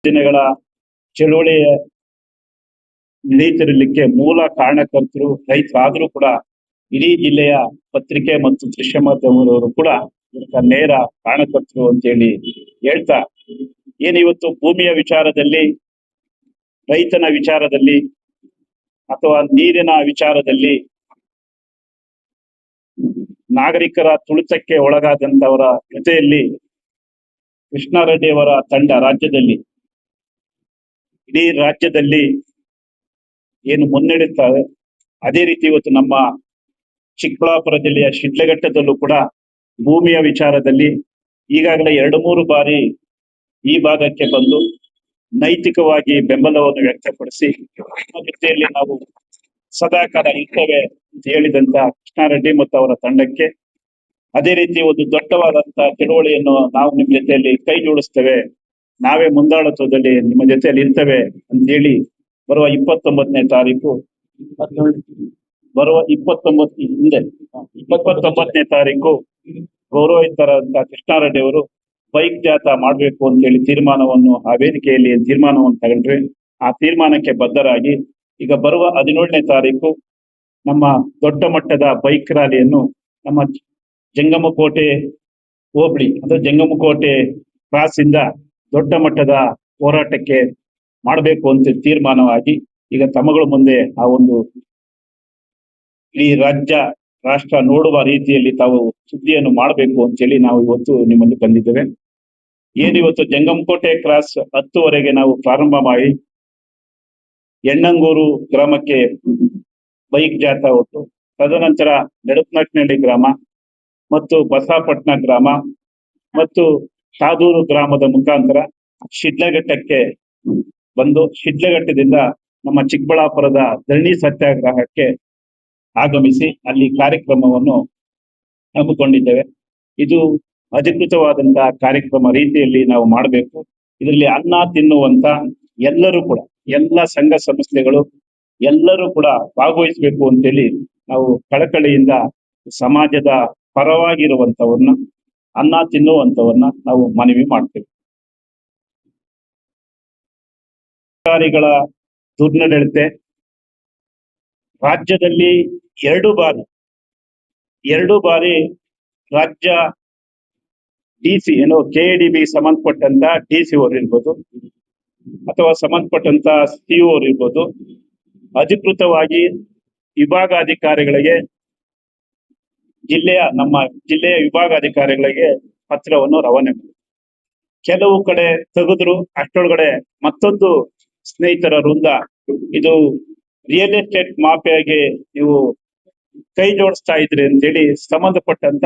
ದಿನಗಳ ಚಳುವಳಿಯ ನಡೀತಿರಲಿಕ್ಕೆ ಮೂಲ ಕಾರಣಕರ್ತರು ರೈತರಾದ್ರೂ ಕೂಡ ಇಡೀ ಜಿಲ್ಲೆಯ ಪತ್ರಿಕೆ ಮತ್ತು ದೃಶ್ಯ ಮಾಧ್ಯಮದವರು ಕೂಡ ಇದಕ್ಕೆ ನೇರ ಕಾರಣಕರ್ತರು ಅಂತ ಹೇಳಿ ಹೇಳ್ತಾ ಏನಿವತ್ತು ಭೂಮಿಯ ವಿಚಾರದಲ್ಲಿ, ರೈತನ ವಿಚಾರದಲ್ಲಿ ಅಥವಾ ನೀರಿನ ವಿಚಾರದಲ್ಲಿ ನಾಗರಿಕರ ತುಳಿತಕ್ಕೆ ಒಳಗಾದಂತವರ ಜೊತೆಯಲ್ಲಿ ಕೃಷ್ಣಾರೆಡ್ಡಿಯವರ ತಂಡ ರಾಜ್ಯದಲ್ಲಿ, ಇಡೀ ರಾಜ್ಯದಲ್ಲಿ ಏನು ಮುನ್ನಡೆಯುತ್ತಾರೆ, ಅದೇ ರೀತಿ ಇವತ್ತು ನಮ್ಮ ಚಿಕ್ಕಬಳ್ಳಾಪುರ ಜಿಲ್ಲೆಯ ಶಿಡ್ಲಘಟ್ಟದಲ್ಲೂ ಕೂಡ ಭೂಮಿಯ ವಿಚಾರದಲ್ಲಿ ಈಗಾಗಲೇ 2-3 ಬಾರಿ ಈ ಭಾಗಕ್ಕೆ ಬಂದು ನೈತಿಕವಾಗಿ ಬೆಂಬಲವನ್ನು ವ್ಯಕ್ತಪಡಿಸಿ ಜೊತೆಯಲ್ಲಿ ನಾವು ಸದಾಕಾಲ ಇರ್ತೇವೆ ಅಂತ ಹೇಳಿದಂತ ಕೃಷ್ಣಾರೆಡ್ಡಿ ಮತ್ತು ಅವರ ತಂಡಕ್ಕೆ ಅದೇ ರೀತಿ ಒಂದು ದೊಡ್ಡವಾದಂತಹ ಚಳುವಳಿಯನ್ನು ನಾವು ನಿಮ್ಮ ಜೊತೆಯಲ್ಲಿ ಕೈ ಜೋಡಿಸ್ತೇವೆ, ನಾವೇ ಮುಂದಾಳತ್ವದಲ್ಲಿ ನಿಮ್ಮ ಜೊತೆಯಲ್ಲಿ ಇರ್ತೇವೆ ಅಂತ ಹೇಳಿ ಬರುವ 29ನೇ ತಾರೀಕು ಗೌರವಿತರಂತ ಕೃಷ್ಣಾರೆಡ್ಡಿ ಅವರು ಬೈಕ್ ಜಾಥಾ ಮಾಡ್ಬೇಕು ಅಂತ ಹೇಳಿ ತೀರ್ಮಾನವನ್ನು ಆ ವೇದಿಕೆಯಲ್ಲಿ ತಗೊಂಡ್ರೆ ಆ ತೀರ್ಮಾನಕ್ಕೆ ಬದ್ಧರಾಗಿ ಈಗ ಬರುವ 17ನೇ ತಾರೀಕು ನಮ್ಮ ದೊಡ್ಡ ಮಟ್ಟದ ಬೈಕ್ ರ್ಯಾಲಿಯನ್ನು ನಮ್ಮ ಜಂಗಮಕೋಟೆ ಹೋಬಳಿ ಅಂದ್ರೆ ಜಂಗಮಕೋಟೆ ಕ್ರಾಸ್ ಇಂದ ದೊಡ್ಡ ಮಟ್ಟದ ಹೋರಾಟಕ್ಕೆ ಮಾಡಬೇಕು ಅಂತ ತೀರ್ಮಾನವಾಗಿ ಈಗ ತಮ್ಮಗಳ ಮುಂದೆ ಆ ಒಂದು ಇಡೀ ರಾಷ್ಟ್ರ ನೋಡುವ ರೀತಿಯಲ್ಲಿ ತಾವು ಸುದ್ದಿಯನ್ನು ಮಾಡಬೇಕು ಅಂತ ಹೇಳಿ ನಾವು ಇವತ್ತು ನಿಮ್ಮಲ್ಲಿ ಬಂದಿದ್ದೇವೆ. ಏನಿವತ್ತು ಜಂಗಮಕೋಟೆ ಕ್ರಾಸ್ 10ವರೆಗೆ ನಾವು ಪ್ರಾರಂಭ ಮಾಡಿ ಎಣ್ಣಂಗೂರು ಗ್ರಾಮಕ್ಕೆ ಬೈಕ್ ಜಾಥಾ ಹೊಟ್ಟು ತದನಂತರ ನೆಡಪನಹಳ್ಳಿ ಗ್ರಾಮ ಮತ್ತು ಬಸವಪಟ್ಟಣ ಗ್ರಾಮ ಮತ್ತು ಸಾದೂರು ಗ್ರಾಮದ ಮುಖಾಂತರ ಶಿಡ್ಲಘಟ್ಟಕ್ಕೆ ಬಂದು ಶಿಡ್ಲಘಟ್ಟದಿಂದ ನಮ್ಮ ಚಿಕ್ಕಬಳ್ಳಾಪುರದ ಧರಣಿ ಸತ್ಯಾಗ್ರಹಕ್ಕೆ ಆಗಮಿಸಿ ಅಲ್ಲಿ ಕಾರ್ಯಕ್ರಮವನ್ನು ಹಮ್ಮಿಕೊಂಡಿದ್ದೇವೆ. ಇದು ಅಧಿಕೃತವಾದಂತಹ ಕಾರ್ಯಕ್ರಮ ರೀತಿಯಲ್ಲಿ ನಾವು ಮಾಡಬೇಕು. ಇದರಲ್ಲಿ ಅನ್ನ ತಿನ್ನುವಂತ ಎಲ್ಲರೂ ಕೂಡ, ಎಲ್ಲ ಸಂಘ ಸಂಸ್ಥೆಗಳು ಎಲ್ಲರೂ ಕೂಡ ಭಾಗವಹಿಸಬೇಕು ಅಂತೇಳಿ ನಾವು ಕಳಕಳಿಯಿಂದ ಸಮಾಜದ ಪರವಾಗಿರುವಂತವನ್ನ, ಅನ್ನ ತಿನ್ನುವಂತವನ್ನ ನಾವು ಮನವಿ ಮಾಡ್ತೇವೆ. ಅಧಿಕಾರಿಗಳ ದುರ್ನಡತೆ ರಾಜ್ಯದಲ್ಲಿ 2 ಬಾರಿ ರಾಜ್ಯ ಡಿಸಿ KADB ಸಂಬಂಧಪಟ್ಟಂತ DC ಅವರು ಇರ್ಬೋದು ಅಥವಾ ಸಂಬಂಧಪಟ್ಟಂತ CO ಅವರು ಇರ್ಬೋದು, ಅಧಿಕೃತವಾಗಿ ವಿಭಾಗಾಧಿಕಾರಿಗಳಿಗೆ ನಮ್ಮ ಜಿಲ್ಲೆಯ ವಿಭಾಗಾಧಿಕಾರಿಗಳಿಗೆ ಪತ್ರವನ್ನು ರವಾನೆ ಮಾಡಿ ಕೆಲವು ಕಡೆ ತೆಗೆದ್ರು, ಅಷ್ಟೊಳಗಡೆ ಮತ್ತೊಂದು ಸ್ನೇಹಿತರ ವೃಂದ ಇದು ರಿಯಲ್ ಎಸ್ಟೇಟ್ ಮಾಫಿಯಾಗೆ ನೀವು ಕೈ ಜೋಡಿಸ್ತಾ ಇದ್ರಿ ಅಂತೇಳಿ ಸಂಬಂಧಪಟ್ಟಂತ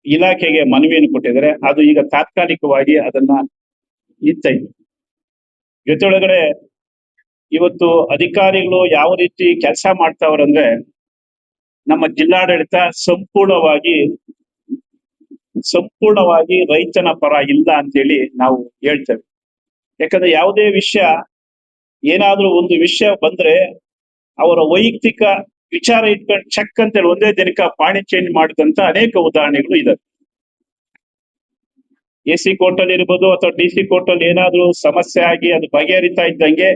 ಇಲಾಖೆಗೆ ಮನವಿಯನ್ನು ಕೊಟ್ಟಿದ್ದಾರೆ. ಅದು ಈಗ ತಾತ್ಕಾಲಿಕವಾಗಿ ಅದನ್ನ ಇತ್ತೈತೆ. ಜೊತೆಯೊಳಗಡೆ ಇವತ್ತು ಅಧಿಕಾರಿಗಳು ಯಾವ ರೀತಿ ಕೆಲಸ ಮಾಡ್ತಾವ್ರಂದ್ರೆ ನಮ್ಮ ಜಿಲ್ಲಾಡಳಿತ ಸಂಪೂರ್ಣವಾಗಿ ರೈತನ ಪರ ಇಲ್ಲ ಅಂತೇಳಿ ನಾವು ಹೇಳ್ತೇವೆ. ಯಾಕಂದ್ರೆ ಯಾವುದೇ ವಿಷಯ, ಏನಾದ್ರೂ ಒಂದು ವಿಷಯ ಬಂದ್ರೆ ಅವರ ವೈಯಕ್ತಿಕ ವಿಚಾರ ಇಟ್ಕೊಂಡು ಚೆಕ್ ಅಂತೇಳಿ ಒಂದೇ ದಿನಕ್ಕೆ ಪಾಣಿ ಚೇಂಜ್ ಮಾಡಿದಂತ ಅನೇಕ ಉದಾಹರಣೆಗಳು ಇದೆ. AC ಕೋರ್ಟ್ ಅಲ್ಲಿ ಇರ್ಬೋದು ಅಥವಾ DC ಕೋರ್ಟ್ ಅಲ್ಲಿ ಏನಾದ್ರೂ ಸಮಸ್ಯೆ ಆಗಿ ಅದು ಬಗೆಹರಿತಾ ಇದ್ದಂಗೆ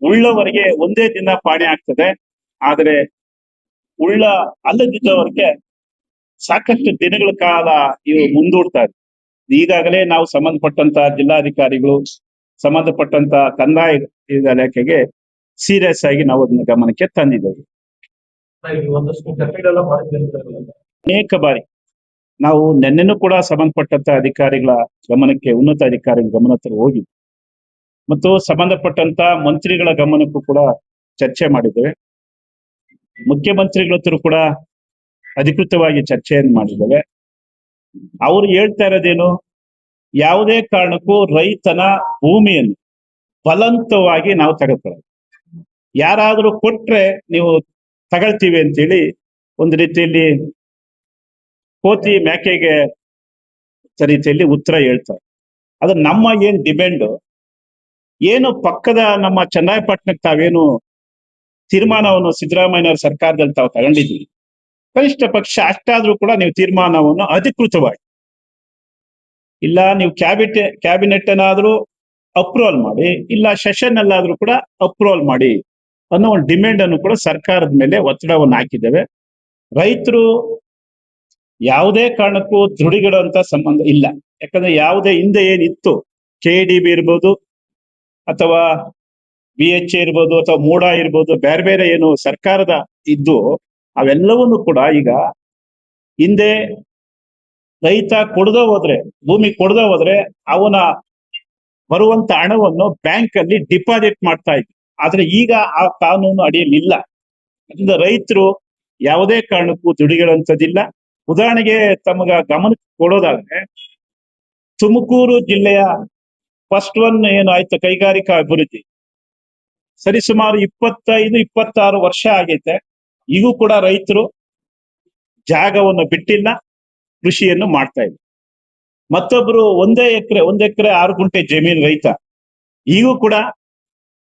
ಉಳ್ಳವರಿಗೆ ಒಂದೇ ದಿನ ಪಾಣಿ ಆಗ್ತದೆ, ಆದ್ರೆ ಅಲ್ಲದಿದ್ದವರಿಗೆ ಸಾಕಷ್ಟು ದಿನಗಳ ಕಾಲ ಇವು ಮುಂದೂಡ್ತಾ ಇದೆ. ಈಗಾಗಲೇ ನಾವು ಸಂಬಂಧಪಟ್ಟಂತ ಜಿಲ್ಲಾಧಿಕಾರಿಗಳು, ಸಂಬಂಧಪಟ್ಟಂತ ಕಂದಾಯ ಇಲಾಖೆಗೆ ಸೀರಿಯಸ್ ಆಗಿ ನಾವು ಅದನ್ನ ಗಮನಕ್ಕೆ ತಂದಿದ್ದೇವೆ. ಅನೇಕ ಬಾರಿ ನಾವು ನೆನ್ನೆನೂ ಕೂಡ ಸಂಬಂಧಪಟ್ಟಂತ ಅಧಿಕಾರಿಗಳ ಗಮನಕ್ಕೆ, ಉನ್ನತ ಅಧಿಕಾರಿಗಳ ಗಮನ ಹೋಗಿ ಮತ್ತು ಸಂಬಂಧಪಟ್ಟಂತ ಮಂತ್ರಿಗಳ ಗಮನಕ್ಕೂ ಕೂಡ ಚರ್ಚೆ ಮಾಡಿದ್ದೇವೆ. ಮುಖ್ಯಮಂತ್ರಿಗಳ ಹತ್ರ ಕೂಡ ಅಧಿಕೃತವಾಗಿ ಚರ್ಚೆಯನ್ನು ಮಾಡಿದ್ದೇವೆ. ಅವರು ಹೇಳ್ತಾ ಇರೋದೇನು, ಯಾವುದೇ ಕಾರಣಕ್ಕೂ ರೈತನ ಭೂಮಿಯನ್ನು ಬಲವಂತವಾಗಿ ನಾವು ತಗೊಳ್ಕೊಳ್ಳೋದು, ಯಾರಾದ್ರೂ ಕೊಟ್ರೆ ನೀವು ತಗೊಳ್ತೀವಿ ಅಂತೇಳಿ ಒಂದು ರೀತಿಯಲ್ಲಿ ಕೋತಿ ಮೇಕೆಗೆ ರೀತಿಯಲ್ಲಿ ಉತ್ತರ ಹೇಳ್ತಾರೆ. ಅದು ನಮ್ಮ ಏನ್ ಡಿಮ್ಯಾಂಡ್ ಏನು ಪಕ್ಕದ ನಮ್ಮ ಚನ್ನರಾಯಪಟ್ಟಣಕ್ಕೆ ತಾವೇನು ತೀರ್ಮಾನವನ್ನು ಸಿದ್ದರಾಮಯ್ಯ ಸರ್ಕಾರದಲ್ಲಿ ತಾವು ತಗೊಂಡಿದ್ದೀವಿ, ಕನಿಷ್ಠ ಪಕ್ಷ ಅಷ್ಟಾದ್ರೂ ಕೂಡ ನೀವು ತೀರ್ಮಾನವನ್ನು ಅಧಿಕೃತವಾಗಿ, ಇಲ್ಲ ನೀವು ಕ್ಯಾಬಿನೆಟ್ ಏನಾದ್ರೂ ಅಪ್ರೂವಲ್ ಮಾಡಿ, ಇಲ್ಲ ಸೆಷನ್ ಅಲ್ಲಾದ್ರೂ ಕೂಡ ಅಪ್ರೂವಲ್ ಮಾಡಿ ಅನ್ನೋ ಒಂದು ಡಿಮ್ಯಾಂಡ್ ಅನ್ನು ಕೂಡ ಸರ್ಕಾರದ ಮೇಲೆ ಒತ್ತಡವನ್ನು ಹಾಕಿದ್ದೇವೆ. ರೈತರು ಯಾವುದೇ ಕಾರಣಕ್ಕೂ ದೃಢೀಕರಣಂತ ಸಂಬಂಧ ಇಲ್ಲ. ಯಾಕಂದ್ರೆ ಯಾವುದೇ ಹಿಂದೆ ಏನಿತ್ತು, KDB ಇರ್ಬೋದು ಅಥವಾ BHA ಇರ್ಬೋದು ಅಥವಾ ಮೂಡ ಇರ್ಬೋದು, ಬೇರೆ ಬೇರೆ ಏನು ಸರ್ಕಾರದ ಇದ್ದು ಅವೆಲ್ಲವನ್ನು ಕೂಡ ಈಗ ಹಿಂದೆ ರೈತ ಕೊಡದ ಹೋದ್ರೆ, ಭೂಮಿ ಕೊಡದ ಹೋದ್ರೆ ಅವನ ಬರುವಂತ ಹಣವನ್ನು ಬ್ಯಾಂಕ್ ಅಲ್ಲಿ ಡಿಪಾಸಿಟ್ ಮಾಡ್ತಾ ಇದ್ರು. ಆದ್ರೆ ಈಗ ಆ ಕಾನೂನು ಅಡಿಯಲ್ಲಿಲ್ಲ. ಅದರಿಂದ ರೈತರು ಯಾವುದೇ ಕಾರಣಕ್ಕೂ ದುಡಿಗಳಂತದಿಲ್ಲ. ಉದಾಹರಣೆಗೆ ತಮಗ ಗಮನಕ್ಕೆ ಕೊಡೋದಾದ್ರೆ, ತುಮಕೂರು ಜಿಲ್ಲೆಯ ಫಸ್ಟ್ ಒನ್ ಏನು ಆಯ್ತು ಕೈಗಾರಿಕಾ ಅಭಿವೃದ್ಧಿ, ಸರಿಸುಮಾರು 25-26 ವರ್ಷ ಆಗೈತೆ. ಈಗೂ ಕೂಡ ರೈತರು ಜಾಗವನ್ನು ಬಿಟ್ಟಿಲ್ಲ, ಕೃಷಿಯನ್ನು ಮಾಡ್ತಾ ಇದ್ರು. ಮತ್ತೊಬ್ರು ಒಂದ್ ಎಕರೆ 6 ಗುಂಟೆ ಜಮೀನು ರೈತ ಈಗೂ ಕೂಡ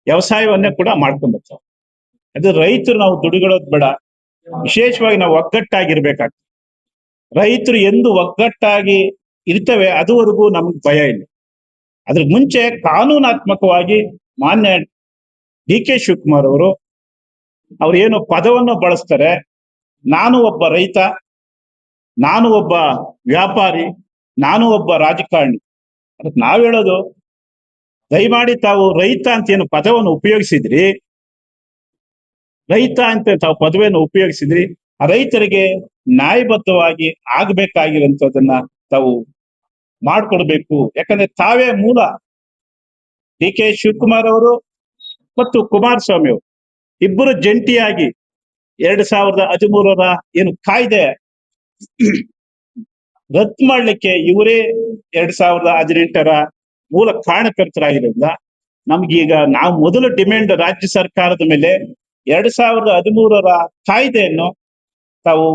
ವ್ಯವಸಾಯವನ್ನೇ ಕೂಡ ಮಾಡ್ಕೊಂಡ್ ಬರ್ತಾರೆ. ಅದು ರೈತರು ನಾವು ದುಡಿಗಳೋದ್ ಬೇಡ, ವಿಶೇಷವಾಗಿ ನಾವು ಒಗ್ಗಟ್ಟಾಗಿರ್ಬೇಕಾಗ್ತದೆ. ರೈತರು ಎಂದು ಒಗ್ಗಟ್ಟಾಗಿ ಇರ್ತವೆ ಅದುವರೆಗೂ ನಮ್ಗೆ ಭಯ ಇಲ್ಲ. ಅದ್ರ ಮುಂಚೆ ಕಾನೂನಾತ್ಮಕವಾಗಿ ಮಾನ್ಯ DK ಶಿವಕುಮಾರ್ ಅವರು ಏನು ಪದವನ್ನು ಬಳಸ್ತಾರೆ, ನಾನು ಒಬ್ಬ ರೈತ, ನಾನು ಒಬ್ಬ ವ್ಯಾಪಾರಿ, ನಾನು ಒಬ್ಬ ರಾಜಕಾರಣಿ. ಅದಕ್ಕೆ ನಾವ್ ಹೇಳೋದು, ದಯಮಾಡಿ ತಾವು ರೈತ ಅಂತ ಏನು ಪದವನ್ನು ಉಪಯೋಗಿಸಿದ್ರಿ, ರೈತ ಅಂತ ತಾವು ಪದವಿಯನ್ನು ಉಪಯೋಗಿಸಿದ್ರಿ, ಆ ರೈತರಿಗೆ ನ್ಯಾಯಬದ್ಧವಾಗಿ ಆಗ್ಬೇಕಾಗಿರೋಂಥದ್ದನ್ನ ತಾವು ಮಾಡ್ಕೊಡ್ಬೇಕು. ಯಾಕಂದ್ರೆ ತಾವೇ ಮೂಲ. DK ಶಿವಕುಮಾರ್ ಅವರು ಮತ್ತು ಕುಮಾರಸ್ವಾಮಿ ಅವರು ಇಬ್ಬರು ಜಂಟಿಯಾಗಿ 2013 ಏನು ಕಾಯ್ದೆ ರದ್ದು ಮಾಡ್ಲಿಕ್ಕೆ ಇವರೇ 2018 ಮೂಲ ಕಾರಣಕರ್ತರಾಗಿರೋದ್ರಿಂದ ನಮ್ಗೀಗ ನಾವು ಮೊದಲು ಡಿಮ್ಯಾಂಡ್ ರಾಜ್ಯ ಸರ್ಕಾರದ ಮೇಲೆ 2013 ಕಾಯ್ದೆಯನ್ನು ತಾವು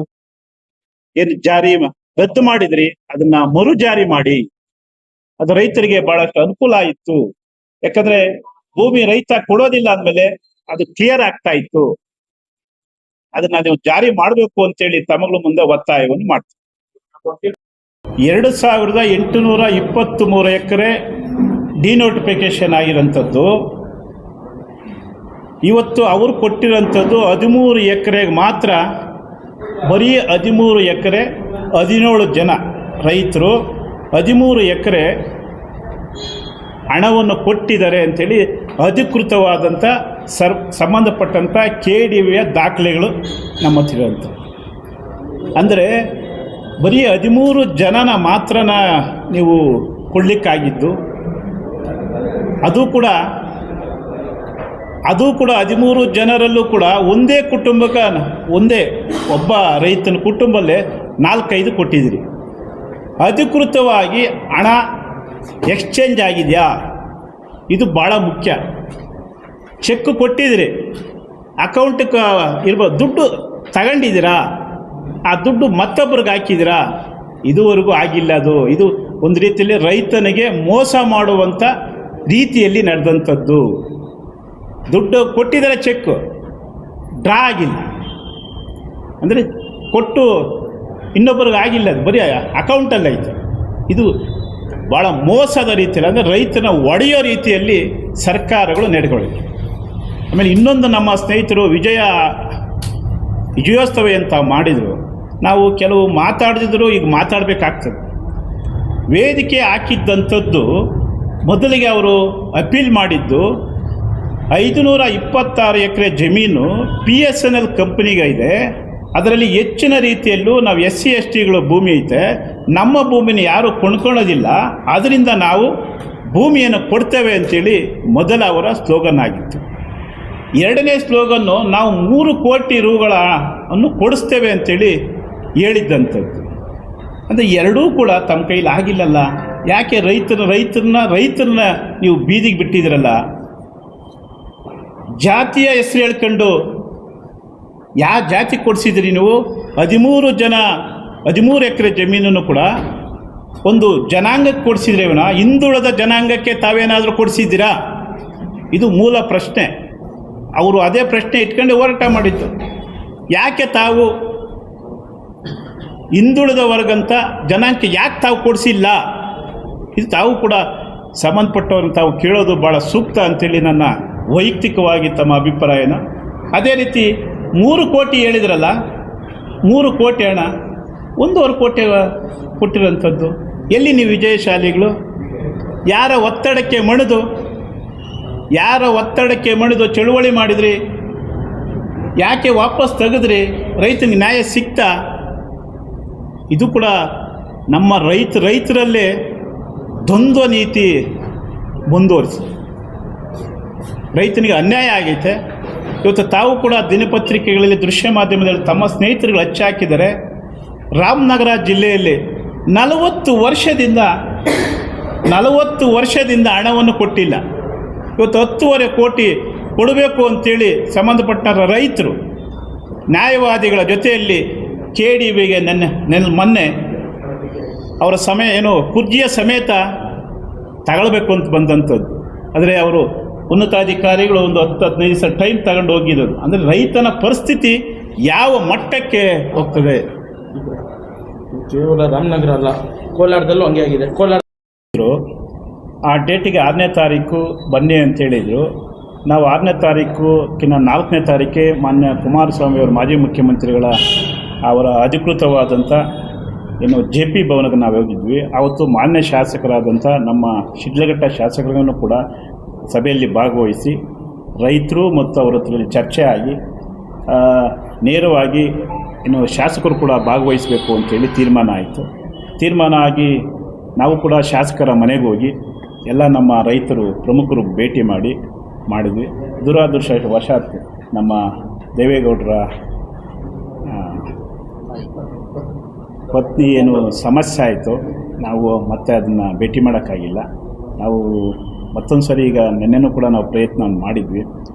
ಏನು ರದ್ದು ಮಾಡಿದ್ರಿ, ಅದನ್ನ ಮರು ಜಾರಿ ಮಾಡಿ. ಅದು ರೈತರಿಗೆ ಬಹಳಷ್ಟು ಅನುಕೂಲ ಆಯಿತು. ಯಾಕಂದ್ರೆ ಭೂಮಿ ರೈತ ಕೊಡೋದಿಲ್ಲ ಅಂದ್ಮೇಲೆ ಅದು ಕ್ಲಿಯರ್ ಆಗ್ತಾ ಇತ್ತು. ಅದನ್ನ ನೀವು ಜಾರಿ ಮಾಡ್ಬೇಕು ಅಂತೇಳಿ ತಮಗಳ ಮುಂದೆ ಒತ್ತಾಯವನ್ನು ಮಾಡ್ತೀವಿ. 2823 ಎಕರೆ ಡಿನೋಟಿಫಿಕೇಶನ್ ಆಗಿರೋಂಥದ್ದು, ಇವತ್ತು ಅವರು ಕೊಟ್ಟಿರೋಂಥದ್ದು 13 ಎಕರೆಗೆ ಮಾತ್ರ. ಬರೀ 13 ಎಕರೆ 17 ಜನ ರೈತರು 13 ಎಕರೆ ಹಣವನ್ನು ಕೊಟ್ಟಿದ್ದಾರೆ ಅಂತೇಳಿ ಅಧಿಕೃತವಾದಂಥ ಸಂಬಂಧಪಟ್ಟಂಥ KDBಯ ದಾಖಲೆಗಳು ನಮ್ಮ ಹತ್ರ ಇರುವಂಥ. ಅಂದರೆ ಬರೀ 13 ಜನನ ಮಾತ್ರನ ನೀವು ಕೊಡಲಿಕ್ಕಾಗಿದ್ದು, ಅದು ಕೂಡ 13 ಜನರಲ್ಲೂ ಕೂಡ ಒಂದೇ ಕುಟುಂಬಕ್ಕೆ, ಒಬ್ಬ ರೈತನ ಕುಟುಂಬದಲ್ಲೇ 4-5 ಕೊಟ್ಟಿದ್ದೀರಿ. ಅಧಿಕೃತವಾಗಿ ಹಣ ಎಕ್ಸ್ಚೇಂಜ್ ಆಗಿದೆಯಾ, ಇದು ಭಾಳ ಮುಖ್ಯ. ಚೆಕ್ ಕೊಟ್ಟಿದ್ದೀರಿ, ಅಕೌಂಟ್ಗೆ ಇರ್ಬೋದು, ದುಡ್ಡು ತಗೊಂಡಿದ್ದೀರಾ, ಆ ದುಡ್ಡು ಮತ್ತೊಬ್ಬರಿಗೆ ಹಾಕಿದ್ದೀರಾ, ಇದುವರೆಗೂ ಆಗಿಲ್ಲ. ಇದು ಒಂದು ರೀತಿಯಲ್ಲಿ ರೈತನಿಗೆ ಮೋಸ ಮಾಡುವಂಥ ರೀತಿಯಲ್ಲಿ ನಡೆದಂಥದ್ದು. ದುಡ್ಡು ಕೊಟ್ಟಿದ್ದಾರೆ, ಚೆಕ್ ಡ್ರಾ ಆಗಿಲ್ಲ, ಅಂದರೆ ಕೊಟ್ಟು ಇನ್ನೊಬ್ಬರಿಗೆ ಆಗಿಲ್ಲ, ಅದು ಬರೀ ಅಕೌಂಟಲ್ಲಿ ಐತೆ. ಇದು ಭಾಳ ಮೋಸದ ರೀತಿಯಲ್ಲಿ, ಅಂದರೆ ರೈತನ ಒಡೆಯೋ ರೀತಿಯಲ್ಲಿ ಸರ್ಕಾರಗಳು ನಡೆದುಕೊಳ್ಳಿ. ಆಮೇಲೆ ಇನ್ನೊಂದು, ನಮ್ಮ ಸ್ನೇಹಿತರು ವಿಜಯೋತ್ಸವ ಅಂತ ಮಾಡಿದರು. ನಾವು ಕೆಲವು ಮಾತಾಡಿದ್ರು, ಈಗ ಮಾತಾಡಬೇಕಾಗ್ತದೆ. ವೇದಿಕೆ ಹಾಕಿದ್ದಂಥದ್ದು ಮೊದಲಿಗೆ ಅವರು ಅಪೀಲ್ ಮಾಡಿದ್ದು 526 ಎಕರೆ ಜಮೀನು PSNL ಕಂಪನಿಗೆ ಇದೆ. ಅದರಲ್ಲಿ ಹೆಚ್ಚಿನ ರೀತಿಯಲ್ಲೂ ನಾವು SC STಗಳ ಭೂಮಿ ಐತೆ, ನಮ್ಮ ಭೂಮಿನ ಯಾರು ಕೊಂಡ್ಕೊಳ್ಳೋದಿಲ್ಲ, ಅದರಿಂದ ನಾವು ಭೂಮಿಯನ್ನು ಕೊಡ್ತೇವೆ ಅಂತೇಳಿ ಮೊದಲ ಅವರ ಸ್ಲೋಗನ್ ಆಗಿತ್ತು. ಎರಡನೇ ಸ್ಲೋಗನ್ನು ನಾವು 3 ಕೋಟಿ ರೂಗಳನ್ನು ಕೊಡಿಸ್ತೇವೆ ಅಂತೇಳಿ ಹೇಳಿದ್ದಂಥದ್ದು. ಅಂದರೆ ಎರಡೂ ಕೂಡ ತಮ್ಮ ಕೈಲಿ ಆಗಿಲ್ಲಲ್ಲ. ಯಾಕೆ ರೈತರನ್ನ ನೀವು ಬೀದಿಗೆ ಬಿಟ್ಟಿದ್ರಲ್ಲ. ಜಾತಿಯ ಹೆಸರು ಹೇಳ್ಕೊಂಡು ಯಾವ ಜಾತಿ ಕೊಡಿಸಿದ್ರಿ ನೀವು? 13 ಎಕರೆ ಜಮೀನನ್ನು ಕೂಡ ಒಂದು ಜನಾಂಗಕ್ಕೆ ಕೊಡಿಸಿದ್ರೇವನ, ಹಿಂದುಳಿದ ಜನಾಂಗಕ್ಕೆ ತಾವೇನಾದರೂ ಕೊಡಿಸಿದ್ದೀರಾ? ಇದು ಮೂಲ ಪ್ರಶ್ನೆ. ಅವರು ಅದೇ ಪ್ರಶ್ನೆ ಇಟ್ಕೊಂಡು ಹೋರಾಟ ಮಾಡಿದ್ದು. ಯಾಕೆ ತಾವು ಹಿಂದುಳಿದ ವರ್ಗಂತ ಜನಾಂಗಕ್ಕೆ ಯಾಕೆ ತಾವು ಕೊಡಿಸಿಲ್ಲ? ಇದು ತಾವು ಕೂಡ ಸಂಬಂಧಪಟ್ಟವ್ರನ್ನ ತಾವು ಕೇಳೋದು ಭಾಳ ಸೂಕ್ತ ಅಂತೇಳಿ ನನ್ನ ವೈಯಕ್ತಿಕವಾಗಿ ತಮ್ಮ ಅಭಿಪ್ರಾಯನ. ಅದೇ ರೀತಿ 3 ಕೋಟಿ ಹೇಳಿದ್ರಲ್ಲ, 3 ಕೋಟಿ ಹಣ 1.5 ಕೋಟಿ ಕೊಟ್ಟಿರೋಂಥದ್ದು ಎಲ್ಲಿ ನೀವು ವಿಜಯಶಾಲಿಗಳು? ಯಾರ ಒತ್ತಡಕ್ಕೆ ಮಣಿದು ಚಳುವಳಿ ಮಾಡಿದ್ರಿ? ಯಾಕೆ ವಾಪಸ್ ತೆಗೆದ್ರಿ? ರೈತನಿಗೆ ನ್ಯಾಯ ಸಿಕ್ತಾ? ಇದು ಕೂಡ ನಮ್ಮ ರೈತರಲ್ಲೇ ದ್ವಂದ್ವ ನೀತಿ ಮುಂದುವರಿಸಿ ರೈತನಿಗೆ ಅನ್ಯಾಯ ಆಗೈತೆ. ಇವತ್ತು ತಾವು ಕೂಡ ದಿನಪತ್ರಿಕೆಗಳಲ್ಲಿ, ದೃಶ್ಯ ಮಾಧ್ಯಮದಲ್ಲಿ ತಮ್ಮ ಸ್ನೇಹಿತರುಗಳು ಹಚ್ಚಾಕಿದ್ದಾರೆ. ರಾಮನಗರ ಜಿಲ್ಲೆಯಲ್ಲಿ 40 ವರ್ಷದಿಂದ ಹಣವನ್ನು ಕೊಟ್ಟಿಲ್ಲ. ಇವತ್ತು 10.5 ಕೋಟಿ ಕೊಡಬೇಕು ಅಂತೇಳಿ ಸಂಬಂಧಪಟ್ಟ ರೈತರು ನ್ಯಾಯವಾದಿಗಳ ಜೊತೆಯಲ್ಲಿ KDBಗೆ ಮೊನ್ನೆ ಅವರ ಕುರ್ಜಿಯ ಸಮೇತ ತಗೊಳ್ಬೇಕು ಅಂತ ಬಂದಂಥದ್ದು. ಆದರೆ ಅವರು ಉನ್ನತಾಧಿಕಾರಿಗಳು ಒಂದು 10-15 ದಿವಸ ಟೈಮ್ ತಗೊಂಡು ಹೋಗಿರೋದು. ಅಂದರೆ ರೈತನ ಪರಿಸ್ಥಿತಿ ಯಾವ ಮಟ್ಟಕ್ಕೆ ಹೋಗ್ತದೆ? ಕೇವಲ ರಾಮನಗರ ಅಲ್ಲ, ಕೋಲಾರದಲ್ಲೂ ಹಂಗೆ ಆಗಿದೆ. ಆ ಡೇಟಿಗೆ 6ನೇ ತಾರೀಕು ಬನ್ನಿ ಅಂತೇಳಿದರು. ನಾವು 6ನೇ ತಾರೀಕಿನ 4ನೇ ತಾರೀಕೆ ಮಾನ್ಯ ಕುಮಾರಸ್ವಾಮಿ ಅವರು ಮಾಜಿ ಮುಖ್ಯಮಂತ್ರಿಗಳ ಅವರ ಅಧಿಕೃತವಾದಂಥ JP ಭವನಕ್ಕೆ ನಾವು ಹೋಗಿದ್ವಿ. ಆವತ್ತು ಮಾನ್ಯ ಶಾಸಕರಾದಂಥ ನಮ್ಮ ಶಿಡ್ಲಘಟ್ಟ ಶಾಸಕರನ್ನು ಕೂಡ ಸಭೆಯಲ್ಲಿ ಭಾಗವಹಿಸಿ ರೈತರು ಮತ್ತು ಅವರ ಹತ್ರ ಚರ್ಚೆ ಆಗಿ ನೇರವಾಗಿ ಶಾಸಕರು ಕೂಡ ಭಾಗವಹಿಸಬೇಕು ಅಂತೇಳಿ ತೀರ್ಮಾನ ಆಗಿ ನಾವು ಕೂಡ ಶಾಸಕರ ಮನೆಗೆ ಹೋಗಿ ಎಲ್ಲ ನಮ್ಮ ರೈತರು ಪ್ರಮುಖರು ಭೇಟಿ ಮಾಡಿದ್ವಿ. ದುರಾದೃಷ್ಟವಶಾತ್ ನಮ್ಮ ದೇವೇಗೌಡರ ಪತ್ನಿ ಸಮಸ್ಯೆ ಆಯಿತು. ನಾವು ಮತ್ತೆ ಅದನ್ನು ಭೇಟಿ ಮಾಡೋಕ್ಕಾಗಿಲ್ಲ. ನಾವು ಮತ್ತೊಂದು ಸರಿ ಈಗ ನಿನ್ನೆನೂ ಕೂಡ ನಾವು ಪ್ರಯತ್ನ ಮಾಡಿದ್ವಿ.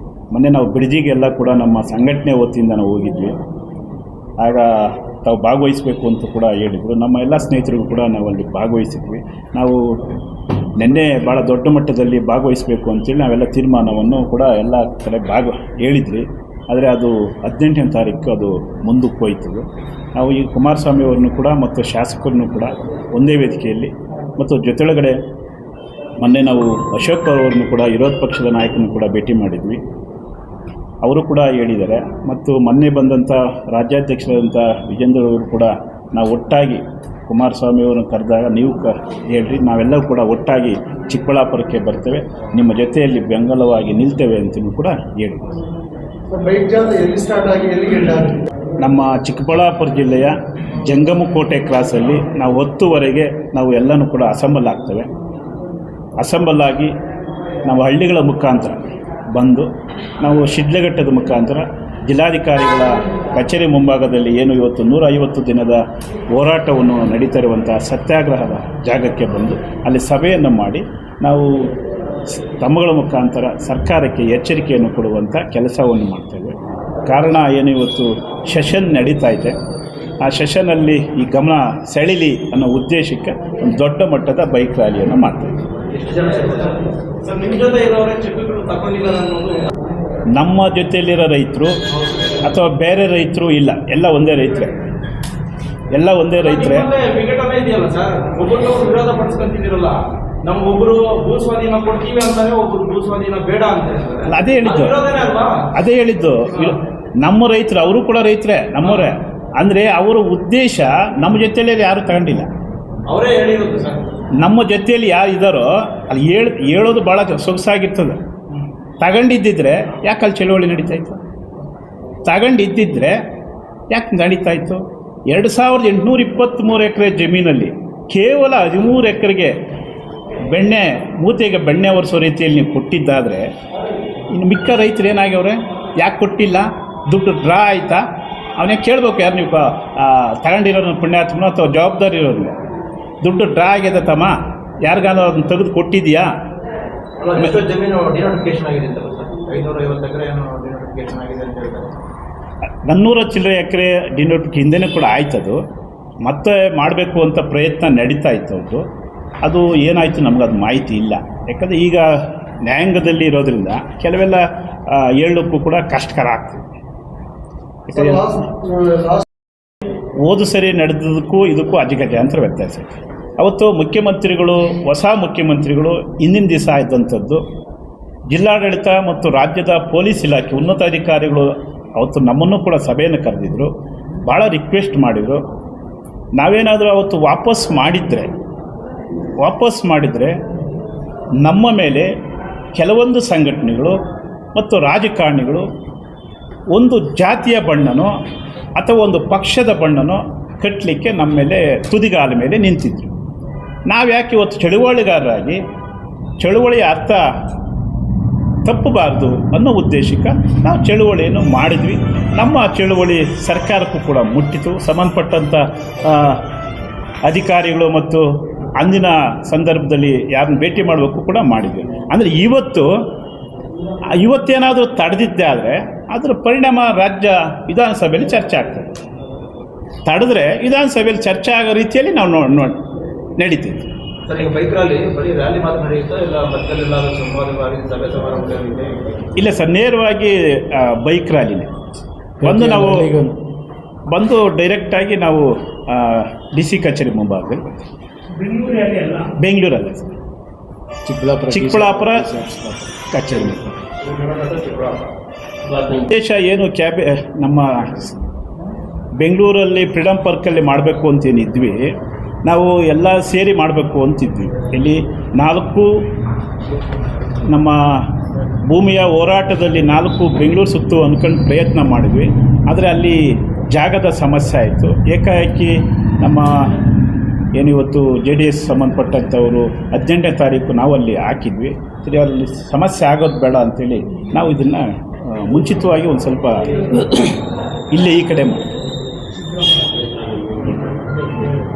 ಮೊನ್ನೆ ನಾವು ಬ್ರಿಡ್ಜಿಗೆಲ್ಲ ಕೂಡ ನಮ್ಮ ಸಂಘಟನೆ ವತಿಯಿಂದ ನಾವು ಹೋಗಿದ್ವಿ. ಆಗ ತಾವು ಭಾಗವಹಿಸಬೇಕು ಅಂತ ಕೂಡ ಹೇಳಿದರು. ನಮ್ಮ ಎಲ್ಲ ಸ್ನೇಹಿತರಿಗೂ ಕೂಡ ನಾವು ಅಲ್ಲಿ ಭಾಗವಹಿಸಿದ್ವಿ. ನಾವು ನಿನ್ನೆ ಭಾಳ ದೊಡ್ಡ ಮಟ್ಟದಲ್ಲಿ ಭಾಗವಹಿಸಬೇಕು ಅಂತೇಳಿ ನಾವೆಲ್ಲ ತೀರ್ಮಾನವನ್ನು ಕೂಡ ಎಲ್ಲ ಕಡೆ ಹೇಳಿದ್ವಿ. ಆದರೆ ಅದು 18ನೇ ತಾರೀಕು ಅದು ಮುಂದಕ್ಕೆ ಹೋಯ್ತು. ನಾವು ಈ ಕುಮಾರಸ್ವಾಮಿ ಅವ್ರನ್ನೂ ಕೂಡ ಮತ್ತು ಶಾಸಕರನ್ನು ಕೂಡ ಒಂದೇ ವೇದಿಕೆಯಲ್ಲಿ ಮತ್ತು ಜೊತೆಗಡೆ ಮೊನ್ನೆ ನಾವು ಅಶೋಕ್ ಅವ್ರನ್ನು ಕೂಡ ವಿರೋಧ ಪಕ್ಷದ ನಾಯಕನನ್ನು ಕೂಡ ಭೇಟಿ ಮಾಡಿದ್ವಿ. ಅವರು ಕೂಡ ಹೇಳಿದ್ದಾರೆ. ಮತ್ತು ಮೊನ್ನೆ ಬಂದಂಥ ರಾಜ್ಯಾಧ್ಯಕ್ಷರಾದಂಥ ವಿಜೇಂದ್ರ ಅವರು ಕೂಡ ನಾವು ಒಟ್ಟಾಗಿ ಕುಮಾರಸ್ವಾಮಿ ಅವರನ್ನು ಕರೆದಾಗ ನೀವು ಹೇಳ್ರಿ, ನಾವೆಲ್ಲರೂ ಕೂಡ ಒಟ್ಟಾಗಿ ಚಿಕ್ಕಬಳ್ಳಾಪುರಕ್ಕೆ ಬರ್ತೇವೆ, ನಿಮ್ಮ ಜೊತೆಯಲ್ಲಿ ಬೆಂಬಲವಾಗಿ ನಿಲ್ತೇವೆ ಅಂತಲೂ ಕೂಡ ಹೇಳಿದ್ರು. ನಮ್ಮ ಚಿಕ್ಕಬಳ್ಳಾಪುರ ಜಿಲ್ಲೆಯ ಜಂಗಮಕೋಟೆ ಕ್ರಾಸಲ್ಲಿ ನಾವು 10ವರೆಗೆ ನಾವು ಎಲ್ಲನೂ ಕೂಡ ಅಸೆಂಬಲ್ ಆಗಿ ನಾವು ಹಳ್ಳಿಗಳ ಮುಖಾಂತರ ಬಂದು ನಾವು ಶಿಡ್ಲಘಟ್ಟದ ಮುಖಾಂತರ ಜಿಲ್ಲಾಧಿಕಾರಿಗಳ ಕಚೇರಿ ಮುಂಭಾಗದಲ್ಲಿ ಇವತ್ತು 150 ದಿನದ ಹೋರಾಟವನ್ನು ನಡೀತಾ ಇರುವಂಥ ಸತ್ಯಾಗ್ರಹದ ಜಾಗಕ್ಕೆ ಬಂದು ಅಲ್ಲಿ ಸಭೆಯನ್ನು ಮಾಡಿ ನಾವು ತಮ್ಮಗಳ ಮುಖಾಂತರ ಸರ್ಕಾರಕ್ಕೆ ಎಚ್ಚರಿಕೆಯನ್ನು ಕೊಡುವಂಥ ಕೆಲಸವನ್ನು ಮಾಡ್ತೇವೆ. ಕಾರಣ ಇವತ್ತು ಸೆಷನ್ ನಡೀತಾ ಇದೆ. ಆ ಸೆಷನಲ್ಲಿ ಈ ಗಮನ ಸೆಳೀಲಿ ಅನ್ನೋ ಉದ್ದೇಶಕ್ಕೆ ಒಂದು ದೊಡ್ಡ ಮಟ್ಟದ ಬೈಕ್ ರ್ಯಾಲಿಯನ್ನು ಮಾಡ್ತೇವೆ. ನಮ್ಮ ಜೊತೆಯಲ್ಲಿರೋ ರೈತರು ಅಥವಾ ಬೇರೆ ರೈತರು ಇಲ್ಲ, ಎಲ್ಲ ಒಂದೇ ರೈತರೇ. ನಮಗೊಬ್ಬರು ಭೂಸ್ವಾಧೀನ ಕೊಡ್ತೀವಿ ಅಂತಾನೆ, ಒಬ್ಬರು ಭೂಸ್ವಾಧೀನ ಬೇಡ ಅಂತ ಅದೇ ಹೇಳಿದ್ದು ನಮ್ಮ ರೈತರು, ಅವರು ಕೂಡ ರೈತರೇ, ನಮ್ಮವರೇ. ಅಂದರೆ ಅವರ ಉದ್ದೇಶ ನಮ್ಮ ಜೊತೆಯಲ್ಲಿ ಯಾರು ತಗೊಂಡಿಲ್ಲ. ಅವರೇ ಹೇಳಿರೋದು ಸರ್, ನಮ್ಮ ಜೊತೆಯಲ್ಲಿ ಯಾರು ಇದ್ದಾರೋ ಅಲ್ಲಿ ಹೇಳೋದು ಭಾಳ ಸೊಗಸಾಗಿರ್ತದೆ. ತಗೊಂಡಿದ್ದಿದ್ರೆ ಯಾಕೆ ಅಲ್ಲಿ ಚಳುವಳಿ ನಡೀತಾಯಿತ್ತು? ತಗೊಂಡಿದ್ದಿದ್ರೆ ಯಾಕೆ ನಡೀತಾಯಿತ್ತು? 2823 ಎಕರೆ ಜಮೀನಲ್ಲಿ ಕೇವಲ 13 ಎಕರೆಗೆ ಮೂತೆಗೆ ಬೆಣ್ಣೆ ಒರೆಸೋ ರೀತಿಯಲ್ಲಿ ನೀವು ಕೊಟ್ಟಿದ್ದಾದರೆ ಇನ್ನು ಮಿಕ್ಕ ರೈತರು ಏನಾಗ್ಯವ್ರೆ? ಯಾಕೆ ಕೊಟ್ಟಿಲ್ಲ? ದುಡ್ಡು ಡ್ರಾ ಆಯಿತಾ? ಅವನೇ ಕೇಳಬೇಕು. ಯಾರು ನೀವು ತಗೊಂಡಿರೋರು ಪುಣ್ಯಾತ್ಮನೋ ಅಥವಾ ಜವಾಬ್ದಾರಿ ಇರೋರು? ದುಡ್ಡು ಡ್ರಾ ಆಗ್ಯದ ತಮ್ಮ, ಯಾರಿಗಾದ್ರೂ ಅದನ್ನು ತೆಗೆದು ಕೊಟ್ಟಿದೆಯಾ? ಜಮೀನು ಡಿನೋಟಿಫಿಕೇಶನ್ ಆಗಿದೆ ಅಂತ 550 ಎಕರೆ ಡಿನೋಟಿಫಿಕೇಶನ್ ಆಗಿದೆ ಅಂತ ಹೇಳ್ತಾರೆ. 400 ಚಿಲ್ಲರೆ ಎಕರೆ ಡಿನೋಟಿಫಿಕೇಶನ್ ಹಿಂದೆನೂ ಕೂಡ ಆಯ್ತದು. ಮತ್ತೆ ಮಾಡಬೇಕು ಅಂತ ಪ್ರಯತ್ನ ನಡೀತಾ ಇತ್ತು ಅವ್ರದ್ದು. ಅದು ಏನಾಯಿತು ನಮಗದು ಮಾಹಿತಿ ಇಲ್ಲ. ಯಾಕಂದರೆ ಈಗ ನ್ಯಾಯಾಂಗದಲ್ಲಿ ಇರೋದ್ರಿಂದ ಕೆಲವೆಲ್ಲ ಹೇಳೋಕ್ಕೂ ಕೂಡ ಕಷ್ಟಕರ ಆಗ್ತದೆ. ಹೋದ ಸರಿ ನಡೆದದಕ್ಕೂ ಇದಕ್ಕೂ ಅಜಗಜಾಂತರ ವ್ಯತ್ಯಾಸ. ಅವತ್ತು ಮುಖ್ಯಮಂತ್ರಿಗಳು, ಹೊಸ ಮುಖ್ಯಮಂತ್ರಿಗಳು ಹಿಂದಿನ ದಿವಸ ಆಯ್ದಂಥದ್ದು. ಜಿಲ್ಲಾಡಳಿತ ಮತ್ತು ರಾಜ್ಯದ ಪೊಲೀಸ್ ಇಲಾಖೆ ಉನ್ನತಾಧಿಕಾರಿಗಳು ಅವತ್ತು ನಮ್ಮನ್ನು ಕೂಡ ಸಭೆಯನ್ನು ಕರೆದಿದ್ದರು, ಭಾಳ ರಿಕ್ವೆಸ್ಟ್ ಮಾಡಿದರು. ನಾವೇನಾದರೂ ಅವತ್ತು ವಾಪಸ್ ಮಾಡಿದರೆ ನಮ್ಮ ಮೇಲೆ ಕೆಲವೊಂದು ಸಂಘಟನೆಗಳು ಮತ್ತು ರಾಜಕಾರಣಿಗಳು ಒಂದು ಜಾತಿಯ ಬಣ್ಣನೋ ಅಥವಾ ಒಂದು ಪಕ್ಷದ ಬಣ್ಣನೋ ಕಟ್ಟಲಿಕ್ಕೆ ನಮ್ಮ ಮೇಲೆ ತುದಿಗಾಲ ಮೇಲೆ ನಿಂತಿದ್ರು. ನಾವು ಯಾಕೆ ಇವತ್ತು ಚಳುವಳಿಗಾರರಾಗಿ ಚಳುವಳಿಯ ಅರ್ಥ ತಪ್ಪಬಾರ್ದು ಅನ್ನೋ ಉದ್ದೇಶಕ್ಕೆ ನಾವು ಚಳುವಳಿಯನ್ನು ಮಾಡಿದ್ವಿ. ನಮ್ಮ ಚಳುವಳಿ ಸರ್ಕಾರಕ್ಕೂ ಕೂಡ ಮುಟ್ಟಿತು. ಸಂಬಂಧಪಟ್ಟಂಥ ಅಧಿಕಾರಿಗಳು ಮತ್ತು ಅಂದಿನ ಸಂದರ್ಭದಲ್ಲಿ ಯಾರನ್ನ ಭೇಟಿ ಮಾಡಬೇಕು ಕೂಡ ಮಾಡಿದ್ವಿ. ಅಂದರೆ ಇವತ್ತೇನಾದರೂ ತಡೆದಿದ್ದೆ ಆದರೆ ಅದರ ಪರಿಣಾಮ ರಾಜ್ಯ ವಿಧಾನಸಭೆಯಲ್ಲಿ ಚರ್ಚೆ ಆಗ್ತದೆ. ತಡೆದ್ರೆ ವಿಧಾನಸಭೆಯಲ್ಲಿ ಚರ್ಚೆ ಆಗೋ ರೀತಿಯಲ್ಲಿ ನಾವು ನಡೀತಿದ್ವಿ. ಸರ್, ಈಗ ಬೈಕ್ ರ್ಯಾಲಿ ಬರೀ ರ್ಯಾಲಿ ಮಾತ್ರ ನಡೆಯುತ್ತಾ ಇಲ್ಲ ಮಧ್ಯದಲ್ಲೆಲ್ಲ ಸಭೆ ಸಮಾರಂಭ? ಇಲ್ಲ ಸರ್, ನೇರವಾಗಿ ಬೈಕ್ ರ್ಯಾಲಿನೇ ನಾವು ಬಂದು ಡೈರೆಕ್ಟಾಗಿ ನಾವು DC ಕಚೇರಿ ಮುಂಭಾಗದಲ್ಲಿ, ಬೆಂಗಳೂರಲ್ಲ ಸರ್, ಚಿಕ್ಕಬಳ್ಳಾಪುರ ಕಚೇರಿ. ಉದ್ದೇಶ ಏನು, ನಮ್ಮ ಬೆಂಗಳೂರಲ್ಲಿ ಫ್ರೀಡಮ್ ಪಾರ್ಕಲ್ಲಿ ಮಾಡಬೇಕು ಅಂತೇನಿದ್ವಿ, ನಾವು ಎಲ್ಲ ಸೇರಿ ಮಾಡಬೇಕು ಅಂತಿದ್ವಿ. ಇಲ್ಲಿ 4 ನಮ್ಮ ಭೂಮಿಯ ಹೋರಾಟದಲ್ಲಿ 4 ಬೆಂಗಳೂರು ಸುತ್ತು ಅಂದ್ಕೊಂಡು ಪ್ರಯತ್ನ ಮಾಡಿದ್ವಿ. ಆದರೆ ಅಲ್ಲಿ ಜಾಗದ ಸಮಸ್ಯೆ ಆಯಿತು. ಏಕಾಏಕಿ ನಮ್ಮ ಏನಿವತ್ತು JDS ಸಂಬಂಧಪಟ್ಟಂಥವರು 18ನೇ ತಾರೀಕು ನಾವು ಅಲ್ಲಿ ಹಾಕಿದ್ವಿ. ಸರಿ, ಅಲ್ಲಿ ಸಮಸ್ಯೆ ಆಗೋದು ಬೇಡ ಅಂಥೇಳಿ ನಾವು ಇದನ್ನು ಮುಂಚಿತವಾಗಿ ಒಂದು ಸ್ವಲ್ಪ ಇಲ್ಲೇ ಈ ಕಡೆ ಮಾಡಿ